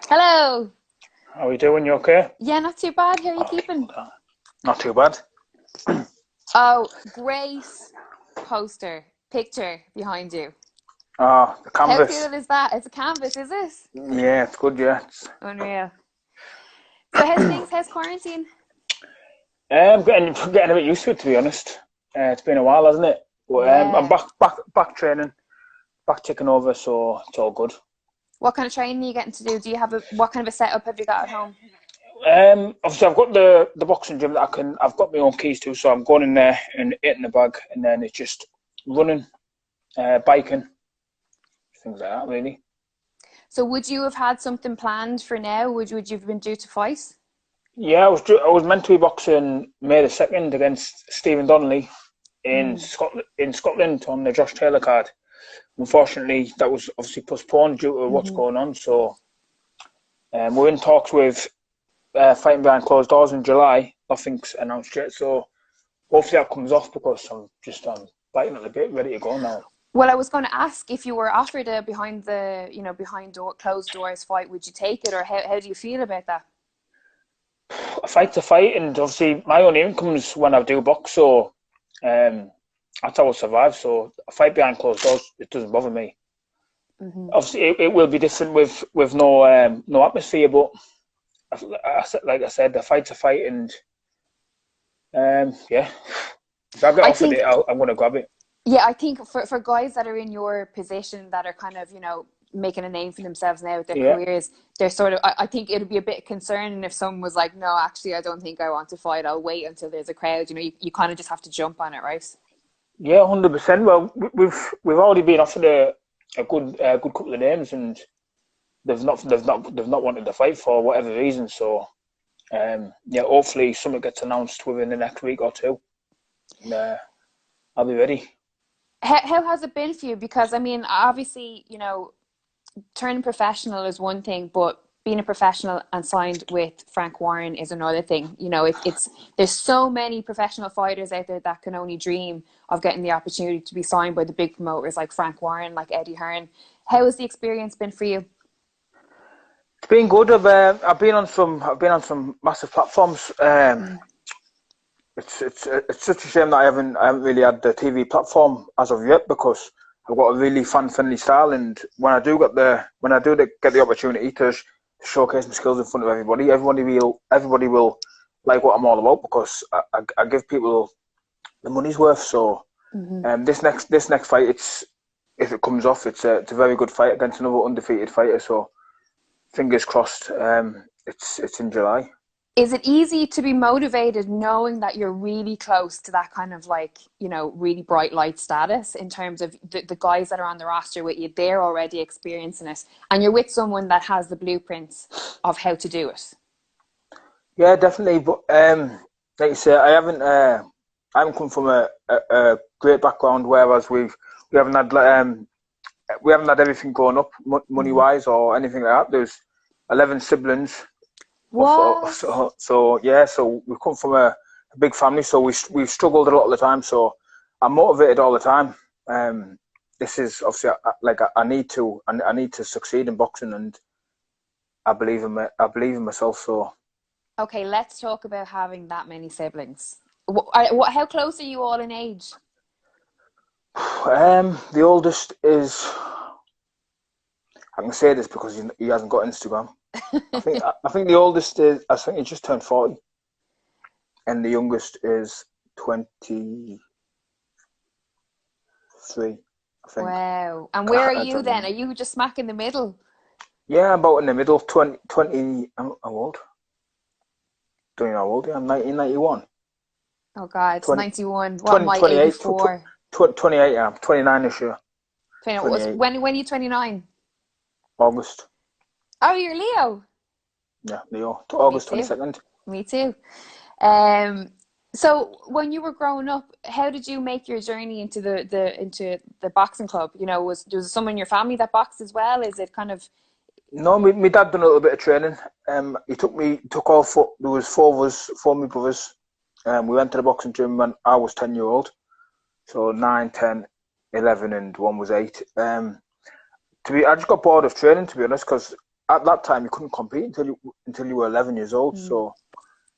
Hello. How are you doing? You okay? Yeah, not too bad. How are you keeping? Not too bad. Oh, great picture behind you. The How canvas. cool is that? It's a canvas, is it? Yeah, it's good, yeah. Unreal. So how's things? How's quarantine? Getting a bit used to it, to be honest. It's been a while, hasn't it? But I'm Yeah. back training, back taking over, so it's all good. What kind of training are you getting to do? Do you have what kind of a setup have you got at home? Obviously, I've got the boxing gym that I've got my own keys to, so I'm going in there and hitting the bag, and then it's just running, biking, things like that, really. So would you have had something planned for now? Would you have been due to fight? Yeah, I was meant to be boxing May the 2nd against Stephen Donnelly Mm. in Scotland on the Josh Taylor card. Unfortunately, that was obviously postponed due to what's Hmm. going on. So we're in talks with fighting behind closed doors in July. Nothing's announced yet, so hopefully that comes off because I'm biting at the bit, ready to go now. Well, I was going to ask if you were offered a closed doors fight, would you take it, or how do you feel about that? A fight to fight, and obviously my only income's when I do box, so that's how I survive. So a fight behind closed doors, it doesn't bother me. Hmm. Obviously, it will be different with no atmosphere, but like I said, the fight's a fight, and yeah, if I get I offered think it, I'm going to grab it. Yeah, I think for guys that are in your position that are kind of, making a name for themselves now with their Yeah, careers, they're sort of, I think it'd be a bit concerning if someone was like, no, actually, I don't think I want to fight. I'll wait until there's a crowd. You kind of just have to jump on it, right? yeah, 100%. Well, we've already been offered a good couple of names, and they've not wanted to fight for whatever reason. So yeah, hopefully something gets announced within the next week or two, and I'll be ready. How has it been for you? Because, I mean, obviously, turning professional is one thing, but being a professional and signed with Frank Warren is another thing. It's there's so many professional fighters out there that can only dream of getting the opportunity to be signed by the big promoters like Frank Warren, like Eddie Hearn. How has the experience been for you? It's been good. I've been on some massive platforms. Mm. It's such a shame that I haven't really had the TV platform as of yet because I've got a really fan friendly style, and get the opportunity to showcase my skills in front of everybody, everybody will like what I'm all about because I give people the money's worth. So Hmm. this next fight, if it comes off, it's a very good fight against another undefeated fighter. So fingers crossed. It's in July. Is it easy to be motivated knowing that you're really close to that kind of like, really bright light status in terms of the guys that are on the roster with you, they're already experiencing it, and you're with someone that has the blueprints of how to do it? Yeah, definitely. But like you say, I haven't come from a great background. Whereas we haven't had we haven't had everything growing up money Hmm. wise or anything like that. There's 11 siblings. What? So yeah. So we come from a big family. So we've struggled a lot of the time. So I'm motivated all the time. Um, this is obviously like I need to succeed in boxing, and I believe in myself. So. Okay, let's talk about having that many siblings. How close are you all in age? The oldest is. I can say this because he hasn't got Instagram. I think the oldest is. I think he just turned 40, and the youngest is 23. I think. Wow. And where are I you don't then? Are remember. you just smack in the middle? Yeah, about in the middle. 20. How old? Don't know how old. Yeah, I'm 1991. Oh God, it's 20, 91. What am 20, I, 28, 84? 28. Yeah, I'm 29 this year. 28 When are you 29? August. Oh, you're Leo. Yeah, Leo. Me August too. 22nd. Me too. Um, so when you were growing up, how did you make your journey into the boxing club? Was someone in your family that boxed as well? Is it kind of? No, my dad done a little bit of training. He took all four. There was four of us, four of my brothers. We went to the boxing gym when I was 10 year old. So 9, 10, 11, and one was 8. I just got bored of training, to be honest, because at that time you couldn't compete until you were 11 years old. So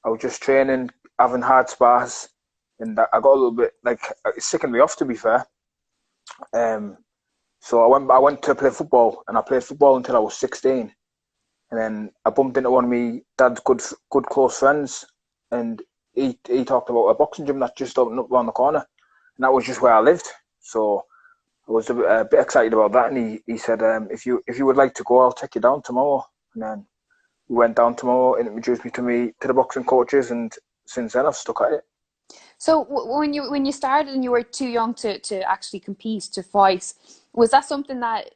I was just training, having hard spars, and I got a little bit like it sickened me off, to be fair. So I went to play football, and I played football until I was 16, and then I bumped into one of my dad's good close friends, and he talked about a boxing gym that just opened up around the corner, and that was just where I lived. So I was a bit excited about that, and he said, if you would like to go, I'll take you down tomorrow. And then we went down tomorrow, and introduced me to the boxing coaches, and since then I've stuck at it. So when you started and you were too young to actually compete, to fight, was that something that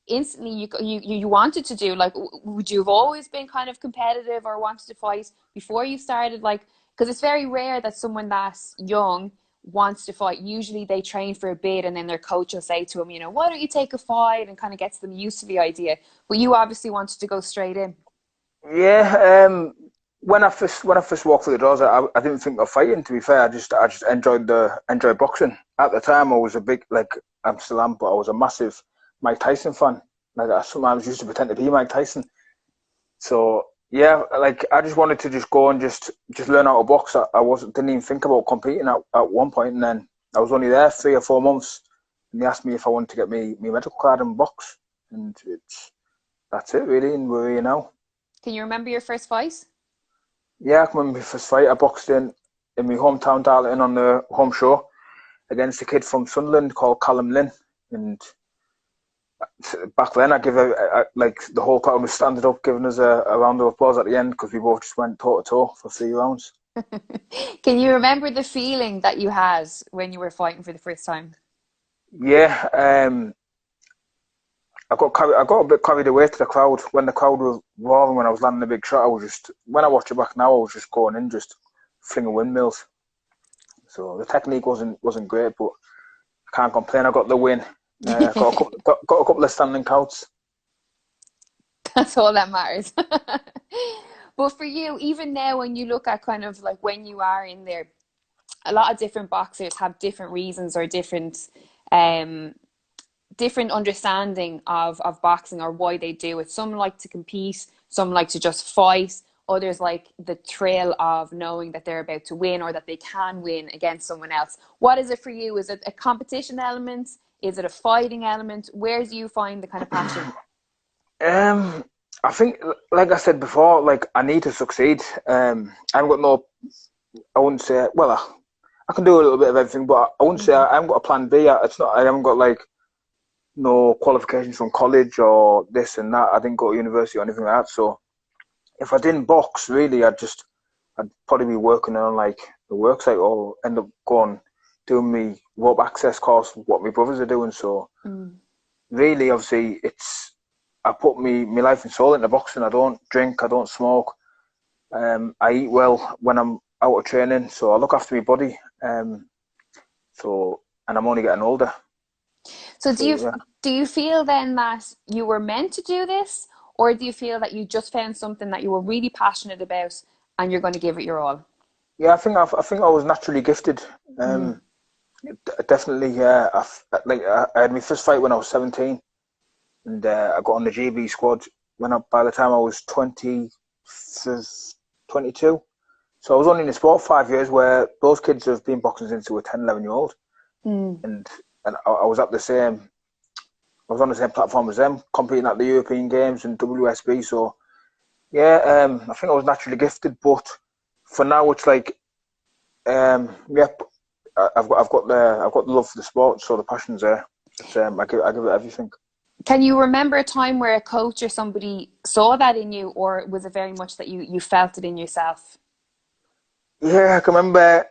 instantly you wanted to do? Like, would you have always been kind of competitive or wanted to fight before you started? Like, because it's very rare that someone that's young wants to fight. Usually they train for a bit and then their coach will say to them, you know, why don't you take a fight, and kind of gets them used to the idea. But you obviously wanted to go straight in. Yeah, when I first walked through the doors, I didn't think of fighting. To be fair, I just enjoyed boxing. At the time, I was a big, like, I'm still am, but I was a massive Mike Tyson fan. Like, I sometimes used to pretend to be Mike Tyson. So yeah, like, I just wanted to just go and just learn how to box. I didn't even think about competing at one point, and then I was only there 3 or 4 months, and they asked me if I wanted to get me medical card and box, and that's it really, and we're here now. Can you remember your first fight? Yeah, I can remember my first fight. I boxed in my hometown, Darlington, on the home show against a kid from Sunderland called Callum Lynn. And back then, like, the whole crowd was standing up, giving us a round of applause at the end, because we both just went toe to toe for 3 rounds. Can you remember the feeling that you had when you were fighting for the first time? Yeah, I got a bit carried away to the crowd. When the crowd was roaring, when I was landing a big shot, when I watch it back now, I was just going in, just flinging windmills. So the technique wasn't great, but I can't complain. I got the win. Got a couple of standing counts. That's all that matters. But for you, even now, when you look at kind of like when you are in there, a lot of different boxers have different reasons or different understanding of boxing or why they do it. Some like to compete, some like to just fight, others like the thrill of knowing that they're about to win or that they can win against someone else. What is it for you? Is it a competition element? Is it a fighting element? Where do you find the kind of passion? I think, like I said before, like, I need to succeed. I wouldn't say, well, I can do a little bit of everything, but I wouldn't say I haven't got a plan B. I haven't got, like, no qualifications from college or this and that. I didn't go to university or anything like that. So if I didn't box, really, I'd probably be working on, like, the work site, or end up doing me rope access course, what my brothers are doing. So really, obviously, I put me life and soul into boxing. I don't drink, I don't smoke. I eat well when I'm out of training, so I look after my body. And I'm only getting older. So do you feel then that you were meant to do this, or do you feel that you just found something that you were really passionate about and you're going to give it your all? Yeah, I think I was naturally gifted. Definitely, yeah. I had my first fight when I was 17, and I got on the GB squad by the time I was 22. So I was only in the sport 5 years, where those kids have been boxing since they were 10, 11-year-old. And I was on the same platform as them, competing at the European Games and WSB. So yeah, I think I was naturally gifted. But for now, it's like, I've got the love for the sport, so the passion's there. I give it everything. Can you remember a time where a coach or somebody saw that in you, or was it very much that you felt it in yourself? Yeah, I can remember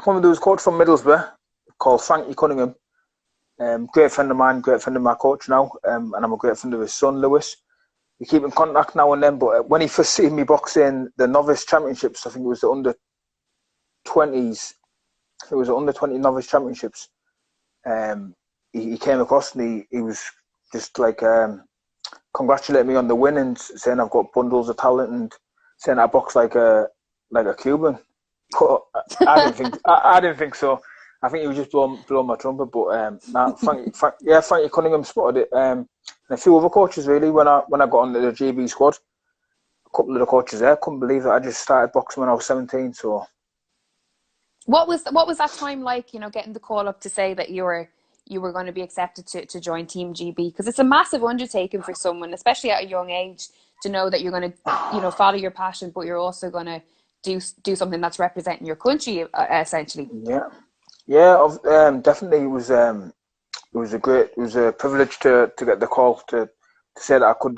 there was a coach from Middlesbrough called Frankie Cunningham. Great friend of mine, great friend of my coach now, and I'm a great friend of his son, Lewis. We keep in contact now and then, but when he first seen me boxing the novice championships, I think it was the under-20s, it was the under-20 novice championships, he came across and he was just like congratulating me on the win and saying I've got bundles of talent and saying I box like a Cuban. But I didn't think so. I think he was just blowing my trumpet, but Frankie Cunningham spotted it, and a few other coaches really when I got on the GB squad. A couple of the coaches there couldn't believe that I just started boxing when I was 17. So, what was that time like? You know, getting the call up to say that you were going to be accepted to join Team GB, because it's a massive undertaking for someone, especially at a young age, to know that you're going to follow your passion, but you're also going to do something that's representing your country, essentially. Definitely it was a privilege to get the call to say that I could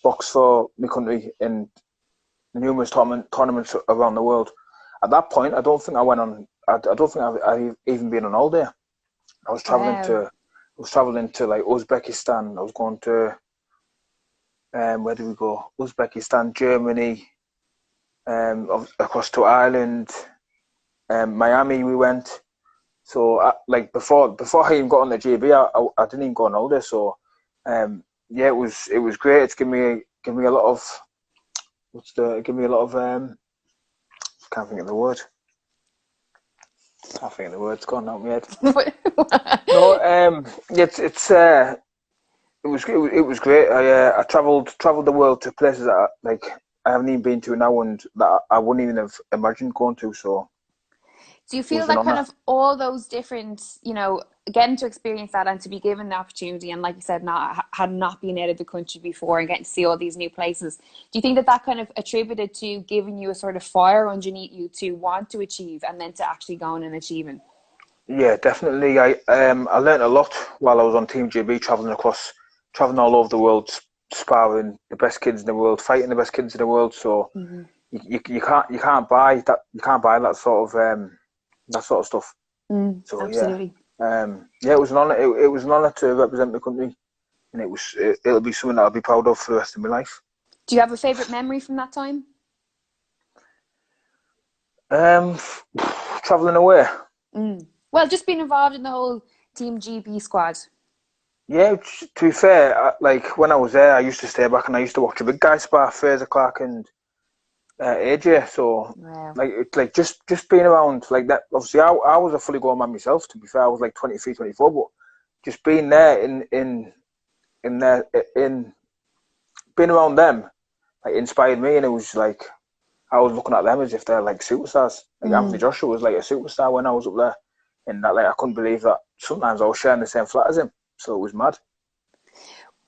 box for my country in numerous tournaments around the world. At that point, I don't think I went on. I don't think I've even been on holiday. I was traveling to like Uzbekistan. I was going to where did we go? Uzbekistan, Germany, across to Ireland, Miami. We went. So before I even got on the GB, I didn't even go on holiday. So it was great. It's given me a lot of can't think of the word. Can't think of the word. It's gone out of my head. No, it was great. I travelled the world to places that I haven't even been to now, and that I wouldn't even have imagined going to. So, do you feel that kind of all those different, getting to experience that and to be given the opportunity, and like you said, had not been out of the country before and getting to see all these new places, do you think that kind of attributed to giving you a sort of fire underneath you to want to achieve and then to actually going and achieving? Yeah, definitely. I learned a lot while I was on Team GB, traveling all over the world, sparring the best kids in the world, fighting the best kids in the world. So you can't buy that sort of stuff. So absolutely. It was an honor. It was an honor to represent the country, and it'll be something that I'll be proud of for the rest of my life. Do you have a favorite memory from that time? Traveling away. Well, just being involved in the whole Team GB squad. Yeah, to be fair, when I was there, I used to stay back and I used to watch a big guy spar, Fraser Clark and AJ. So, wow. Just being around like that. Obviously, I was a fully grown man myself. To be fair, I was like 23, 24, but just being there in being around them, inspired me, and it was like I was looking at them as if they're like superstars. Like Anthony Joshua was like a superstar when I was up there, and that I couldn't believe that sometimes I was sharing the same flat as him. So it was mad.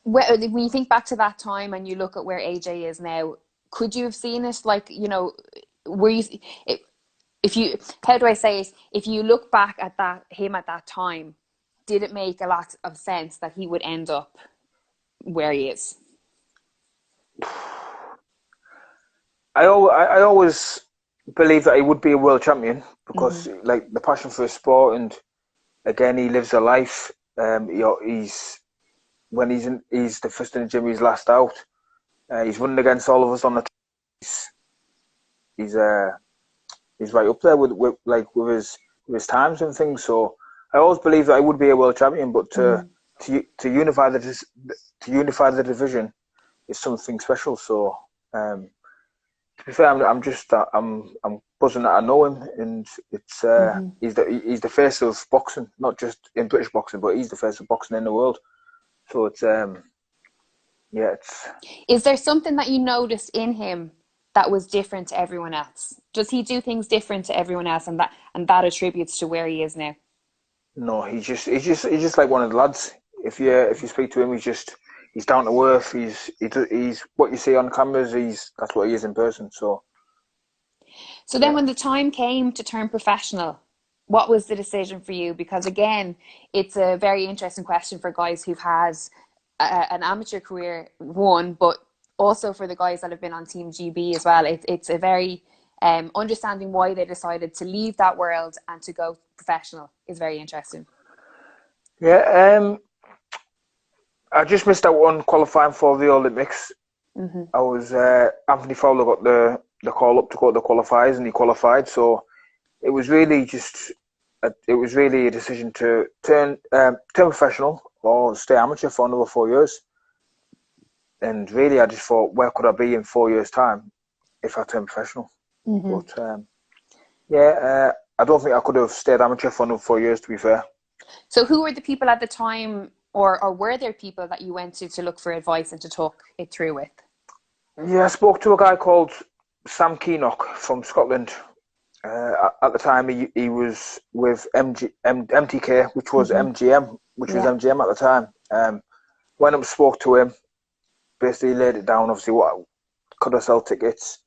When you think back to that time and you look at where AJ is now, could you have seen it? Were you? How do I say it? If you look back at him at that time, did it make a lot of sense that he would end up where he is? I always believed that he would be a world champion because the passion for his sport, and again he lives a life. He's the first in the gym, he's last out. He's running against all of us on the. He's right up there with his times and things. So I always believed that I would be a world champion, but to unify the division is something special. So to be fair, I'm buzzing that I know him, and it's he's the face of boxing, not just in British boxing, but he's the face of boxing in the world. So it's Is there something that you noticed in him that was different to everyone else? Does he do things different to everyone else, and that attributes to where he is now? No, he's just like one of the lads. If you speak to him, he's down to earth. He's what you see on cameras. That's what he is in person. So then when the time came to turn professional, what was the decision for you? Because again, it's a very interesting question for guys who've had an amateur career, but also for the guys that have been on Team GB as well. It's a very understanding why they decided to leave that world and to go professional is very interesting. Yeah, I just missed out on qualifying for the Olympics. I was Anthony Fowler got the call up to go to the qualifiers, and he qualified. So it was really a decision to turn professional or stay amateur for another 4 years. And really, I just thought, where could I be in 4 years' time if I turned professional? But I don't think I could have stayed amateur for another 4 years, to be fair. So who were the people at the time, or were there people that you went to look for advice and to talk it through with? Yeah, I spoke to a guy called Sam Keenock from Scotland. At the time, he was with MTK, which was MGM, was MGM at the time. Went up and spoke to him, basically laid it down, obviously, what could I sell tickets?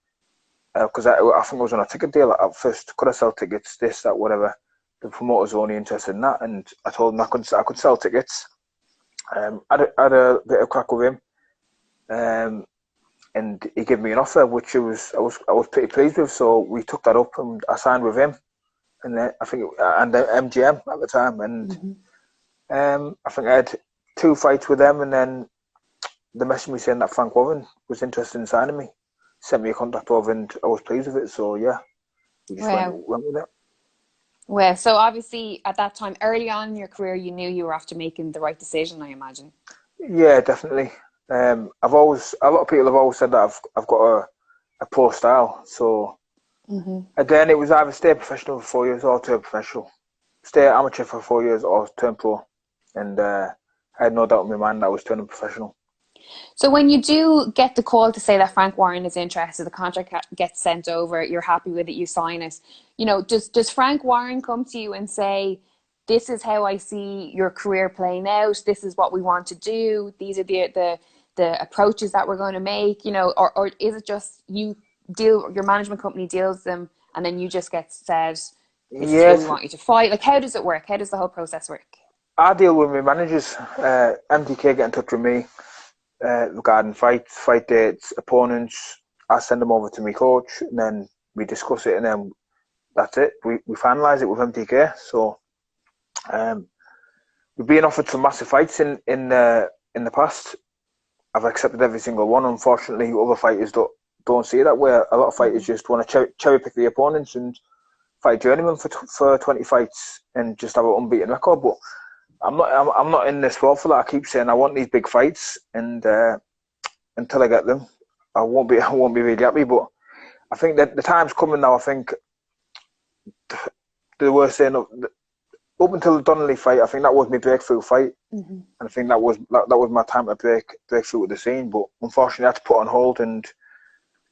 Because I think I was on a ticket deal at first. Could I sell tickets, this, that, whatever? The promoters were only interested in that, and I told him I could sell tickets. Had a bit of crack with him, and he gave me an offer, which I was pretty pleased with. So we took that up, and I signed with him, and then MGM at the time, and I think I had 2 fights with them, and then they messaged me saying that Frank Warren was interested in signing me, sent me a contact over, and I was pleased with it. So yeah, we just went with it. Well, so obviously at that time, early on in your career, you knew you were after making the right decision, I imagine. Yeah, definitely. A lot of people have always said that I've got a pro style. So again, it was either stay professional for 4 years or turn professional. Stay amateur for 4 years or turn pro. And I had no doubt in my mind that I was turning professional. So when you do get the call to say that Frank Warren is interested, the contract gets sent over, you're happy with it, you sign it. You know, does Frank Warren come to you and say, this is how I see your career playing out, this is what we want to do, these are the approaches that we're going to make, you know, or is it just your management company deals them and then you just get said, this is who we want you to fight? Like, how does it work? How does the whole process work? I deal with my managers. MTK get in touch with me regarding fights, fight dates, opponents. I send them over to my coach, and then we discuss it, and then that's it. We finalise it with MTK. So we've been offered some massive fights in the past. I've accepted every single one. Unfortunately, other fighters don't see it that way. A lot of fighters just want to cherry pick the opponents and fight journeyman for 20 fights and just have an unbeaten record. But I'm not in this sport for that. I keep saying I want these big fights, and until I get them, I won't be really happy. But I think that the time's coming now. I think they were saying up until the Donnelly fight, I think that was my breakthrough fight, and I think that was my time to break through with the scene. But unfortunately, I had to put on hold, and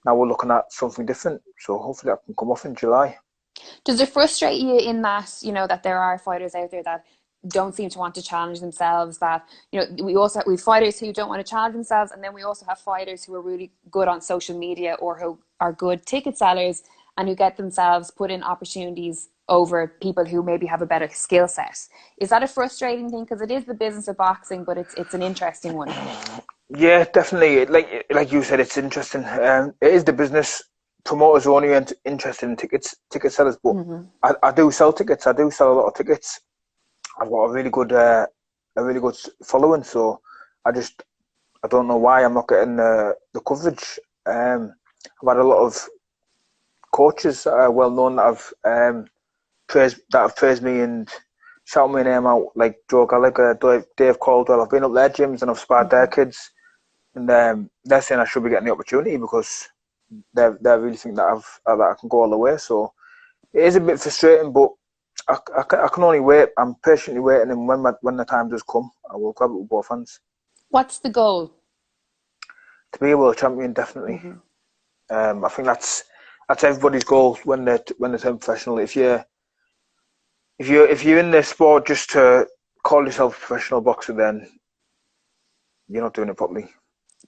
now we're looking at something different. So hopefully, that can come off in July. Does it frustrate you in that, you know, that there are fighters out there that don't seem to want to challenge themselves, that, you know, we have fighters who don't want to challenge themselves, and then we also have fighters who are really good on social media or who are good ticket sellers and who get themselves put in opportunities over people who maybe have a better skill set? Is that a frustrating thing? Because it is the business of boxing, but it's an interesting one. Yeah, definitely. Like you said, it's interesting. It is the business. Promoters are only interested in ticket sellers, but I do sell tickets. I do sell a lot of tickets. I've got a really good following, so I don't know why I'm not getting the coverage. I've had a lot of coaches that are well known that have praised me and shouted my name out, like Joe Gallagher, Dave Caldwell. I've been up their gyms and I've sparred their kids, and they're saying I should be getting the opportunity because they really think that I can go all the way. So it is a bit frustrating, but I can only wait. I'm patiently waiting, and when the time does come, I will grab it with both hands. What's the goal? To be a world champion, definitely. I think that's everybody's goal when they turn professional. If you're in this sport just to call yourself a professional boxer, then you're not doing it properly.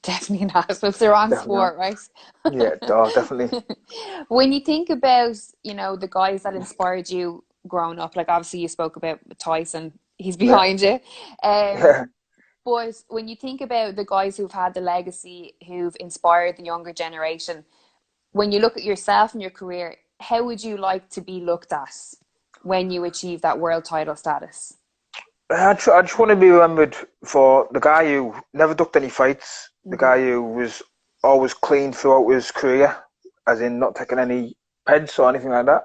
Definitely not. So it's the wrong sport, right? Yeah, definitely. When you think about, you know, the guys that inspired you growing up, like obviously you spoke about Tyson, he's behind you. But when you think about the guys who've had the legacy, who've inspired the younger generation, when you look at yourself and your career, how would you like to be looked at when you achieve that world title status? I just want to be remembered for the guy who never ducked any fights, the guy who was always clean throughout his career, as in not taking any peds or anything like that,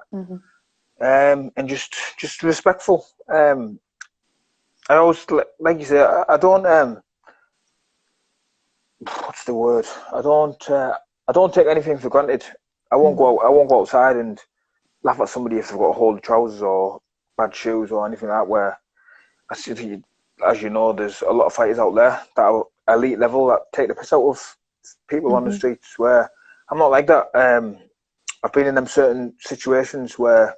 and just respectful. I always, like you say, I don't what's the word? I don't take anything for granted. I won't go outside and laugh at somebody if they've got a hole in trousers or bad shoes or anything like that. Where as you know, there's a lot of fighters out there that are elite level that take the piss out of people on the streets. Where I'm not like that. I've been in them certain situations where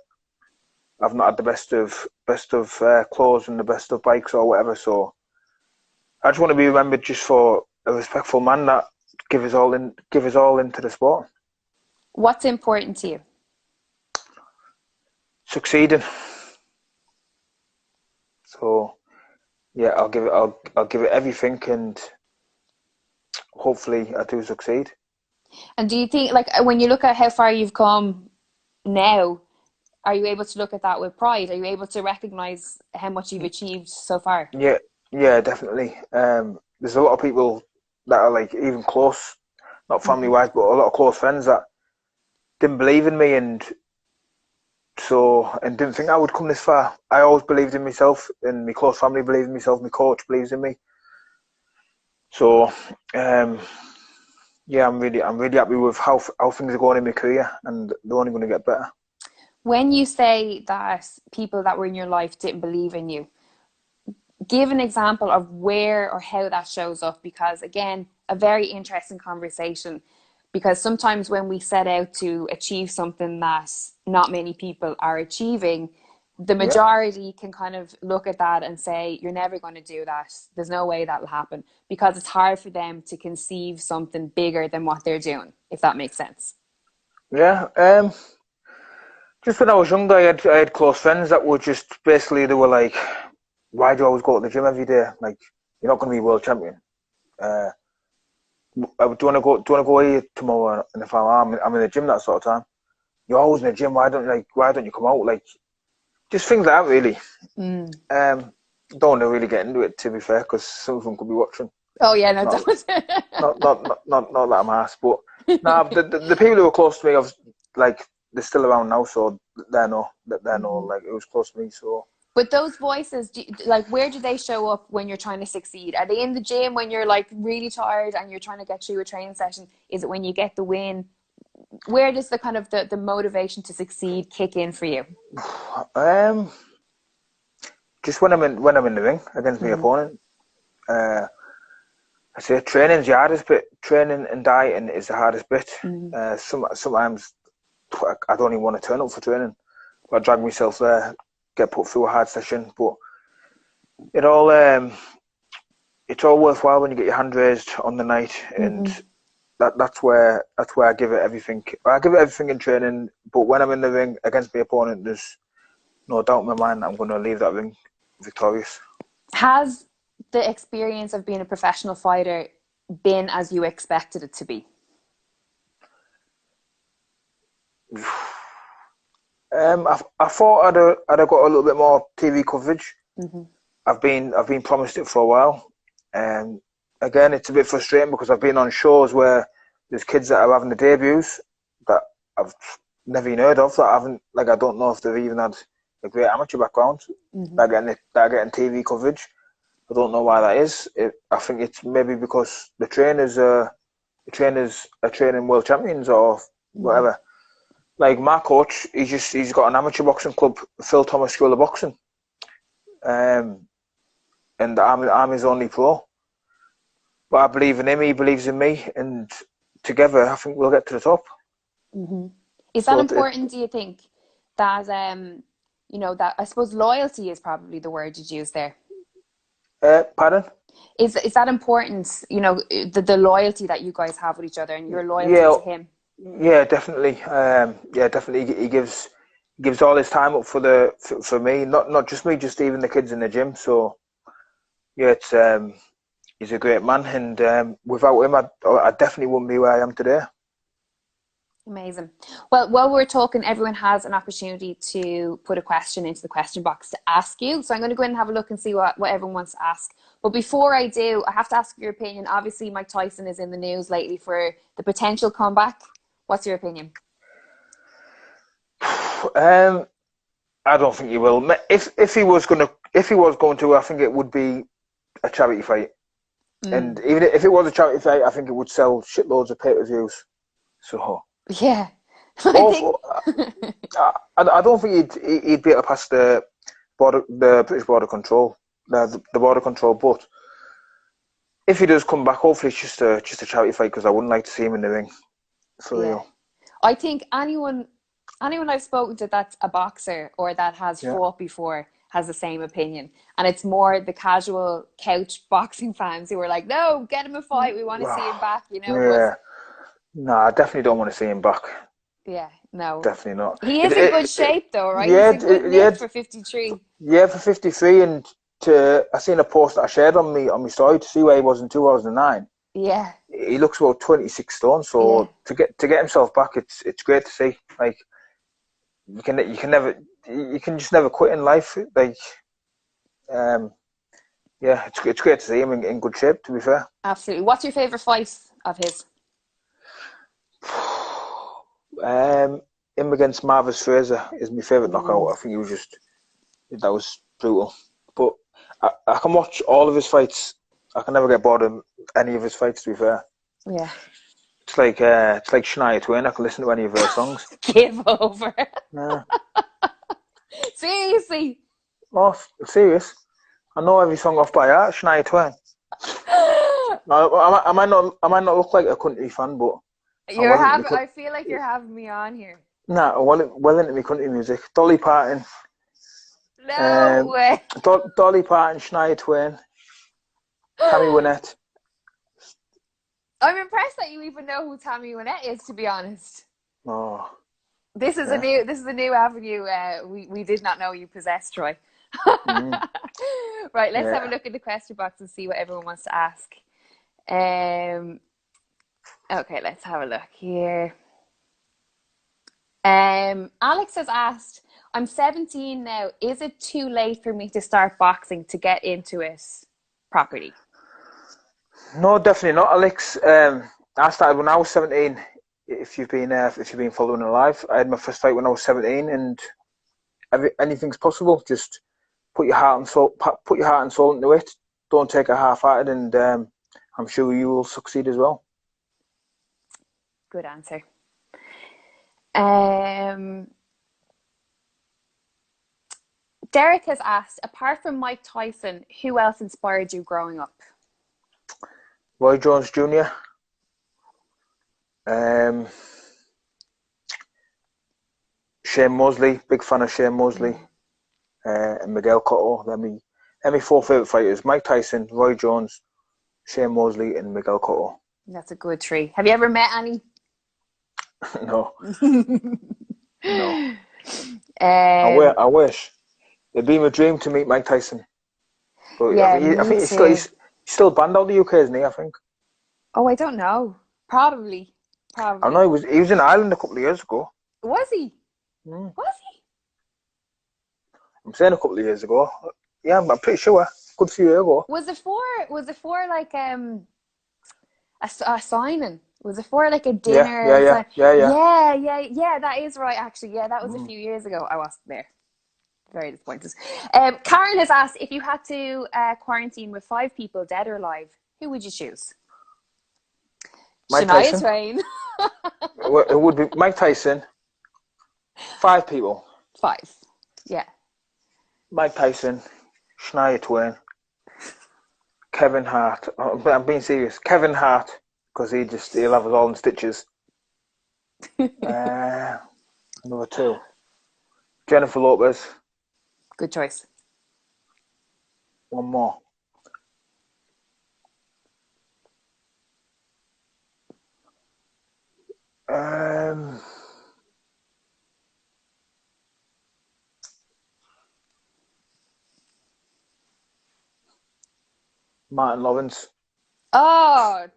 I've not had the best of clothes and the best of bikes or whatever. So I just want to be remembered just for a respectful man that give his all into the sport. What's important to you? Succeeding. So yeah, I'll give it everything, and hopefully I do succeed. And do you think, like, when you look at how far you've come now, are you able to look at that with pride? Are you able to recognize how much you've achieved so far? Yeah, definitely. There's a lot of people that are like even close, not family wise, but a lot of close friends that didn't believe in me and didn't think I would come this far. I always believed in myself, and my close family believed in myself. My coach believes in me. So yeah, I'm really happy with how things are going in my career, and they're only going to get better. When you say that people that were in your life didn't believe in you, give an example of where or how that shows up, because again, a very interesting conversation, because sometimes when we set out to achieve something that not many people are achieving, the majority can kind of look at that and say, you're never going to do that. There's no way that'll happen, because it's hard for them to conceive something bigger than what they're doing, if that makes sense. Yeah. Just when I was younger, I had close friends that were just basically, they were like, why do you always go to the gym every day? Like, you're not going to be world champion. Do you want to go here tomorrow? And if I'm in the gym that sort of time, you're always in the gym. Why don't you come out? Like, just things like that, really. Don't want to really get into it, to be fair, because some of them could be watching. Oh yeah, no, don't. Not that I'm asked, but nah, the people who were close to me, like, they're still around now, so they know like, it was close to me. So. But those voices, like, where do they show up when you're trying to succeed? Are they in the gym when you're like really tired and you're trying to get through a training session? Is it when you get the win? Where does the kind of the motivation to succeed kick in for you? Just when I'm in the ring against my opponent. I say training's the hardest bit. Training and dieting is the hardest bit. Sometimes I don't even want to turn up for training. I drag myself there, get put through a hard session, but it's all worthwhile when you get your hand raised on the night, and that's where I give it everything. I give it everything in training, but when I'm in the ring against my opponent, there's no doubt in my mind that I'm going to leave that ring victorious. Has the experience of being a professional fighter been as you expected it to be? I thought I'd have got a little bit more TV coverage. I've been promised it for a while. Again, it's a bit frustrating because I've been on shows where there's kids that are having the debuts that I've never even heard of, that I don't know if they've even had a great amateur background. That are getting TV coverage. I don't know why that is. I think it's maybe because the trainers are training world champions or whatever. Like, my coach, he's got an amateur boxing club, Phil Thomas School of Boxing, and I'm his only pro. But I believe in him, he believes in me, and together I think we'll get to the top. Is that important? Do you think that that, I suppose, loyalty is probably the word you'd use there? Pardon? Is that important? The loyalty that you guys have with each other, and your loyalty to him. Yeah, definitely. Definitely. He gives all his time up for me, not just me, just even the kids in the gym. So yeah, he's a great man, and without him, I definitely wouldn't be where I am today. Amazing. Well, while we're talking, everyone has an opportunity to put a question into the question box to ask you. So I'm going to go in and have a look and see what everyone wants to ask. But before I do, I have to ask your opinion. Obviously, Mike Tyson is in the news lately for the potential comeback. What's your opinion? I don't think he will. If he was going to, I think it would be a charity fight. And even if it was a charity fight, I think it would sell shitloads of pay-per-views. So yeah. I I don't think he'd be able to pass the British border control, the border control. But if he does come back, hopefully it's just a charity fight, because I wouldn't like to see him in the ring for real. I think anyone I've spoken to that's a boxer or that has fought before has the same opinion. And it's more the casual couch boxing fans who are like, no, get him a fight. We want to see him back, you know. Yeah. No, I definitely don't want to see him back. Yeah, no. Definitely not. He is in good shape though, right? Yeah, He's in good nick for 53. Yeah, for 53. And I seen a post that I shared on my story to see where he was in 2009. Yeah. He looks about 26 stone. So to get himself back, it's great to see. Like, you can just never quit in life. Like, it's great to see him in good shape, to be fair. Absolutely. What's your favourite fight of his? Him against Marvis Fraser is my favourite knockout. I think that was brutal. But I can watch all of his fights. I can never get bored of any of his fights, to be fair. Yeah. It's like Shania Twain. I can listen to any of her songs. Give over. Yeah. Seriously. Oh, serious. I know every song off by heart. Shania Twain. I might not look like a country fan, but I feel like you're having me on here. Nah, well into my country music. Dolly Parton. No way. Dolly Parton, Shania Twain, Tammy Wynette. I'm impressed that you even know who Tammy Wynette is, to be honest. Oh. This is a new avenue we did not know you possessed, Troy. Right, let's have a look at the question box and see what everyone wants to ask. Okay, let's have a look here. Alex has asked, I'm 17 now. Is it too late for me to start boxing to get into it properly? No, definitely not, Alex. I started when I was 17. If you've been following alive, I had my first fight when I was 17, and anything's possible. Just put your heart and soul into it. Don't take it half-hearted, and I'm sure you will succeed as well. Good answer. Derek has asked, apart from Mike Tyson, who else inspired you growing up? Roy Jones Jr. Shane Mosley, big fan of Shane Mosley, and Miguel Cotto. They're my four favourite fighters: Mike Tyson, Roy Jones, Shane Mosley, and Miguel Cotto. That's a good three. Have you ever met any? No. No. I wish. It'd be my dream to meet Mike Tyson. But yeah, I think he's still banned out of the UK, isn't he? I think. Oh, I don't know. Probably. I know he was in Ireland a couple of years ago. Was he? Was he? I'm saying a couple of years ago. Yeah, I'm pretty sure. Good few years ago. Was it for like a signing? Was it for like a dinner? Yeah. That is right, actually. Yeah, that was a few years ago. I wasn't there. Very disappointed. Karen has asked, if you had to quarantine with 5 people, dead or alive, who would you choose? Mike Shania Tyson. Twain. It would be Mike Tyson. 5 people. 5. Yeah. Mike Tyson, Shania Twain, Kevin Hart. I'm being serious. Kevin Hart, because he'll have us all in stitches. Number 2, Jennifer Lopez. Good choice. One more. Martin Lawrence. Oh,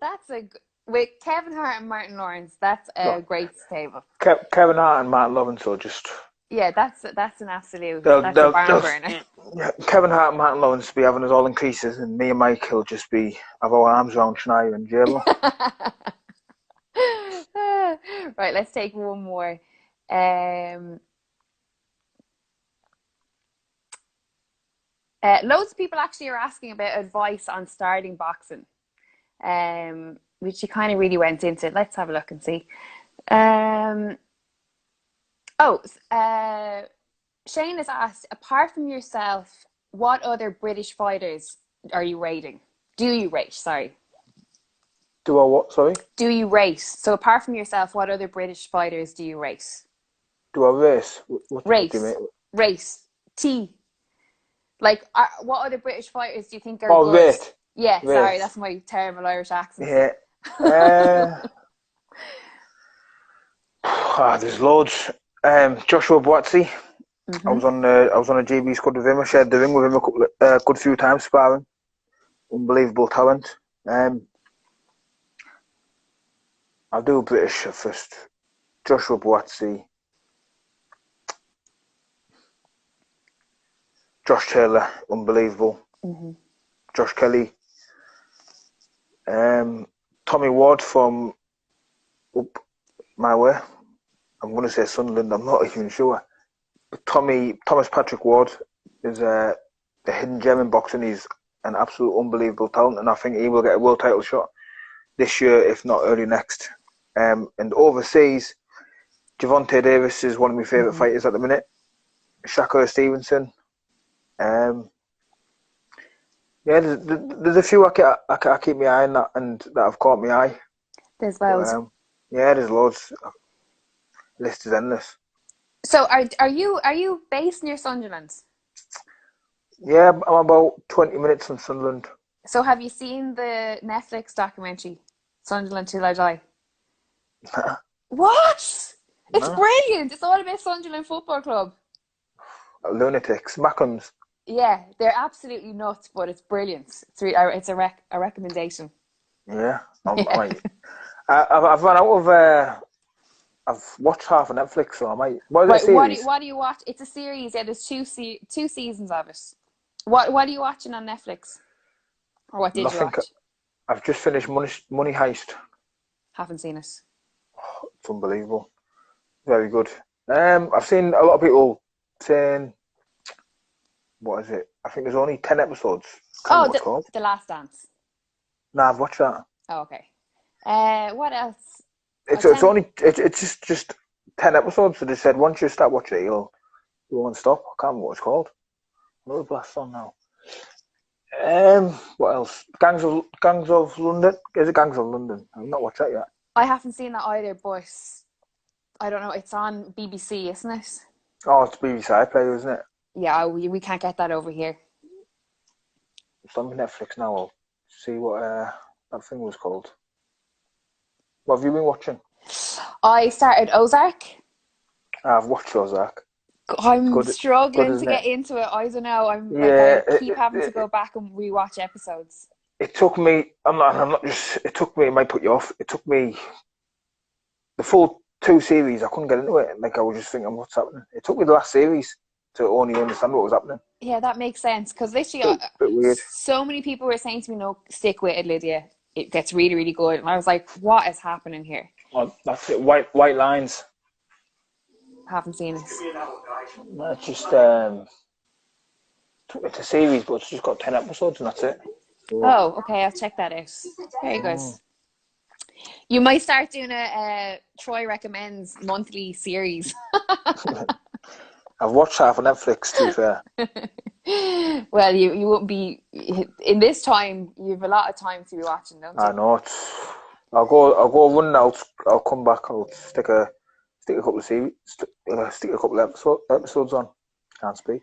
with Kevin Hart and Martin Lawrence. That's a great stable. Kevin Hart and Martin Lawrence are just. Yeah, that's an absolute. That's a barn burner. Yeah, Kevin Hart and Martin Lawrence will be having us all in creases, and me and Mike will just have our arms around Shania and Jayla. Right, let's take one more. Loads of people actually are asking about advice on starting boxing, which you kind of really went into. Let's have a look and see. Oh, Shane has asked, apart from yourself, what other British fighters are you rating? Do you rate? Sorry. Do I what? Sorry. Do you rate? So apart from yourself, what other British fighters do you rate? Do I race? What do you Race. mean? Race. T. Like, what other British fighters do you think are Oh, good? rate. Yeah, sorry, Rate. that's my terrible Irish accent. Yeah. There's loads. Joshua Boatsy. I was on a GB squad with him. I shared the ring with him a good few times sparring. Unbelievable talent. I'll do British first. Joshua Boatsy. Josh Taylor, unbelievable. Josh Kelly. Tommy Ward from up my way. I'm going to say Sunderland. I'm not even sure. But Thomas Patrick Ward is a hidden gem in boxing. He's an absolute unbelievable talent, and I think he will get a world title shot this year, if not early next. And overseas, Javonte Davis is one of my favourite fighters at the minute. Shakur Stevenson. Yeah, there's a few I keep my eye on that, and that have caught my eye. There's loads. Yeah, there's loads. The list is endless. So are you based near Sunderland? Yeah, I'm about 20 minutes from Sunderland. So have you seen the Netflix documentary, Sunderland Till I Die? What? It's brilliant. It's all about Sunderland Football Club. Lunatics, Mackhams. Yeah, they're absolutely nuts, but it's brilliant. It's a recommendation. Yeah, I've run out of. I've watched half of Netflix, so I might. What is the series? What do you watch? It's a series. Yeah, there's two seasons of it. What are you watching on Netflix? Or what did you watch? I've just finished Money Heist. Haven't seen it. Oh, it's unbelievable. Very good. I've seen a lot of people saying, what is it? I think there's only 10 episodes. The Last Dance. Nah, I've watched that. Oh, okay. What else? It's just 10 episodes. So they said once you start watching it, you won't stop. I can't remember what it's called. Another blast on now. What else? Gangs of London. Is it Gangs of London? I've not watched that yet. I haven't seen that either, but I don't know. It's on BBC, isn't it? Oh, it's BBC iPlayer, isn't it? Yeah, we can't get that over here. It's on Netflix now. I'll see what that thing was called. What have you been watching? I started Ozark. I've watched Ozark. I'm struggling to get into it. I don't know. I keep having to go back and rewatch episodes. It took me. I'm not just. It took me. It might put you off. It took me the full 2 series. I couldn't get into it. Like I was just thinking, what's happening? It took me the last series to only understand what was happening. Yeah, that makes sense. Because literally, bit weird. So many people were saying to me, "No, stick with it, Lydia. It gets really, really good." And I was like, "What is happening here?" Well, that's it. White Lines. Haven't seen it. That's just it's a series, but it's just got 10 episodes, and that's it. Oh, okay. I'll check that out. Very good. You might start doing a Troy Recommends monthly series. I've watched half of Netflix, to be fair. Well, you won't be in this time. You have a lot of time to be watching, don't you? I know. I'll go run out. I'll come back. I'll stick a couple of series, stick a couple of episodes on. Can't speak.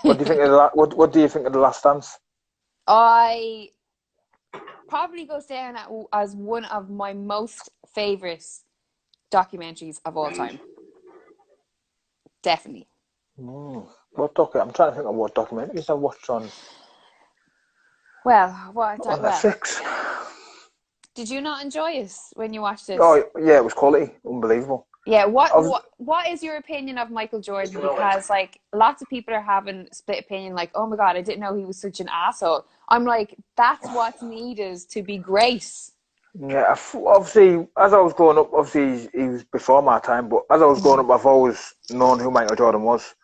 What do you think of what do you think of The Last Dance? I probably goes down as one of my most favourite documentaries of all time. Definitely. What I'm trying to think of what documentaries I've watched on. Well, on Netflix. Did you not enjoy it when you watched it? Oh yeah, it was quality, unbelievable. Yeah, what is your opinion of Michael Jordan? Because like lots of people are having split opinion, like, oh my god, I didn't know he was such an asshole. I'm like, that's what's needed to be great. Yeah, obviously, as I was growing up, obviously he was before my time, but as I was growing up, I've always known who Michael Jordan was.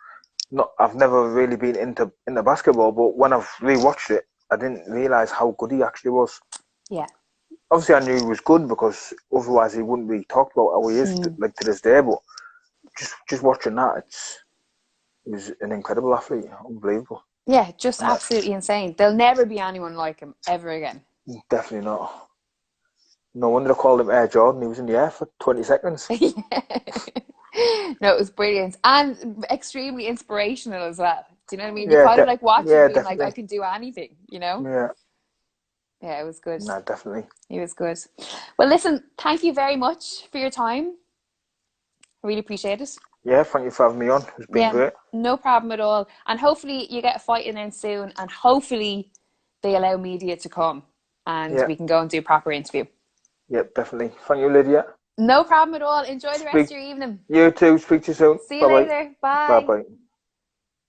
I've never really been into basketball, but when I've rewatched it, I didn't realise how good he actually was. Yeah. Obviously, I knew he was good because otherwise he wouldn't be talked about how he is to this day. But just watching that, he was an incredible athlete, unbelievable. Yeah, just absolutely insane. There'll never be anyone like him ever again. Definitely not. No wonder they called him Air Jordan. He was in the air for 20 seconds. Yeah. No, it was brilliant and extremely inspirational as well. Do you know what I mean? You Yeah, kind of like watch him being definitely. like, I can do anything, you know? Yeah. Yeah, it was good. No, definitely. It was good. Well, listen, thank you very much for your time. I really appreciate it. Yeah, thank you for having me on. It's been great. No problem at all. And hopefully you get a fight in there soon, and hopefully they allow media to come and we can go and do a proper interview. Yep, definitely. Thank you, Lydia. No problem at all. Enjoy the rest of your evening. You too. Speak to you soon. See you later. Bye. Bye-bye.